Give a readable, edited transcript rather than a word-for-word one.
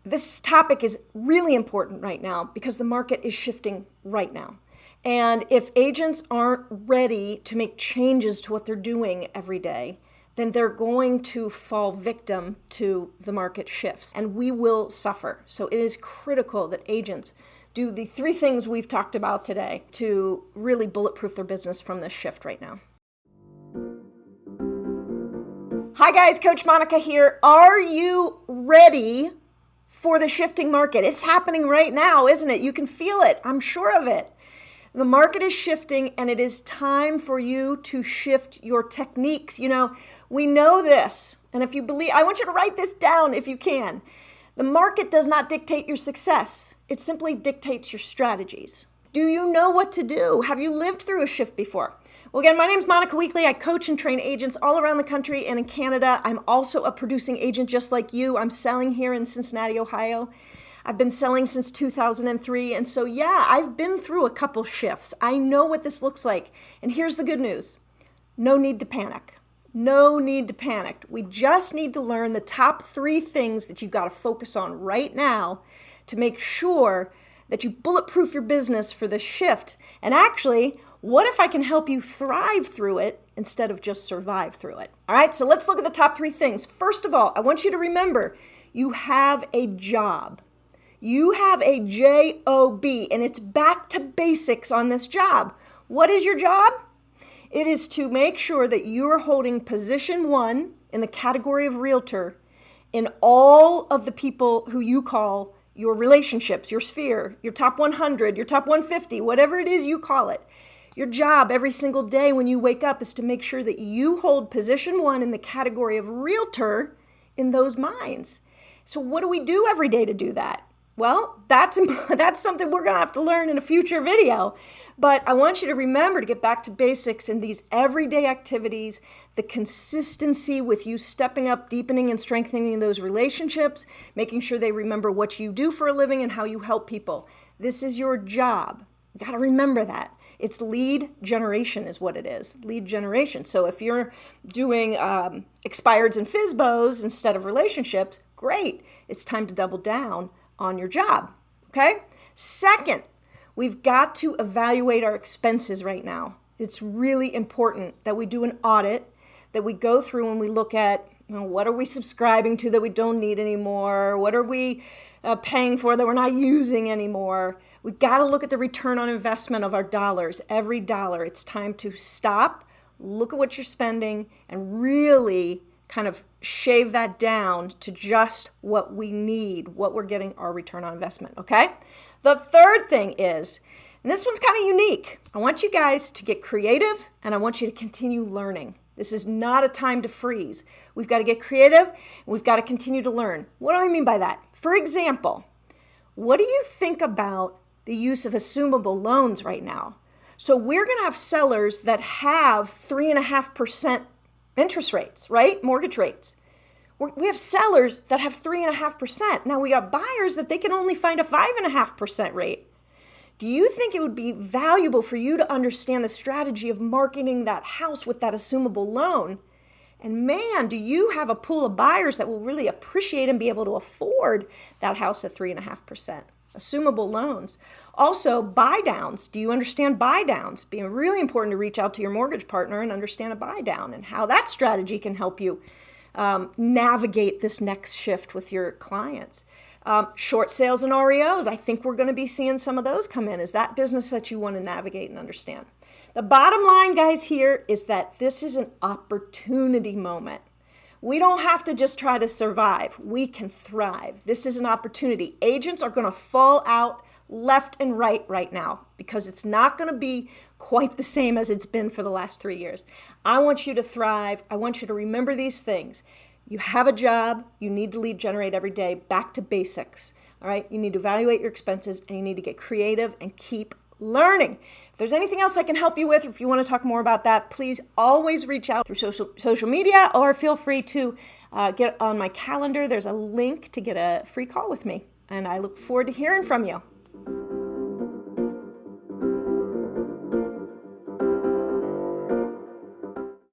This topic is really important right now because the market is shifting right now. And if agents aren't ready to make changes to what they're doing every day, then they're going to fall victim to the market shifts and we will suffer. So it is critical that agents do the 3 things we've talked about today to really bulletproof their business from this shift right now. Hi guys, Coach Monica here. Are you ready for the shifting market? It's happening right now, isn't it? You can feel it. I'm sure of it. The market is shifting and it is time for you to shift your techniques. You know, we know this. And if you believe, I want you to write this down if you can. The market does not dictate your success. It simply dictates your strategies. Do you know what to do? Have you lived through a shift before? Well, again, my name is Monica Weekly. I coach and train agents all around the country and in Canada. I'm also a producing agent just like you. I'm selling here in Cincinnati, Ohio. I've been selling since 2003. And so, yeah, I've been through a couple shifts. I know what this looks like. And here's the good news. No need to panic. No need to panic. We just need to learn the top 3 things that you've got to focus on right now to make sure that you bulletproof your business for this shift. And actually, what if I can help you thrive through it instead of just survive through it? All right, so let's look at the top 3 things. First of all, I want you to remember you have a job. You have a job, and it's back to basics on this job. What is your job? It is to make sure that you are holding position 1 in the category of realtor in all of the people who you call your relationships, your sphere, your top 100, your top 150, whatever it is you call it. Your job every single day when you wake up is to make sure that you hold position 1 in the category of realtor in those minds. So what do we do every day to do that? Well, that's something we're going to have to learn in a future video. But I want you to remember to get back to basics in these everyday activities, the consistency with you stepping up, deepening and strengthening those relationships, making sure they remember what you do for a living and how you help people. This is your job. You got to remember that. It's lead generation is what it is, lead generation. So if you're doing expireds and FSBOs instead of relationships, great. It's time to double down on your job, okay? Second, we've got to evaluate our expenses right now. It's really important that we do an audit, that we go through and we look at, what are we subscribing to that we don't need anymore? What are we paying for that we're not using anymore? We've got to look at the return on investment of our dollars, every dollar. It's time to stop, look at what you're spending, and really kind of shave that down to just what we need, what we're getting our return on investment, okay? The third thing is, and this one's kind of unique, I want you guys to get creative and I want you to continue learning. This is not a time to freeze. We've got to get creative and we've got to continue to learn. What do I mean by that? For example, what do you think about the use of assumable loans right now? So we're going to have sellers that have 3.5% interest rates, right? Mortgage rates. We have sellers that have 3.5%. Now we got buyers that they can only find a 5.5% rate. Do you think it would be valuable for you to understand the strategy of marketing that house with that assumable loan? And man, do you have a pool of buyers that will really appreciate and be able to afford that house at 3.5%? Assumable loans. Also, buy downs. Do you understand buy downs? Being really important to reach out to your mortgage partner and understand a buy down and how that strategy can help you navigate this next shift with your clients. Short sales and REOs. I think we're going to be seeing some of those come in. Is that business that you want to navigate and understand? The bottom line, guys, here is that this is an opportunity moment. We don't have to just try to survive. We can thrive. This is an opportunity. Agents are going to fall out left and right now because it's not going to be quite the same as it's been for the last 3 years. I want you to thrive. I want you to remember these things. You have a job. You need to lead generate every day. Back to basics. All right. You need to evaluate your expenses and you need to get creative and keep learning. If there's anything else I can help you with, if you want to talk more about that, please always reach out through social media or feel free to get on my calendar. There's a link to get a free call with me. And I look forward to hearing from you.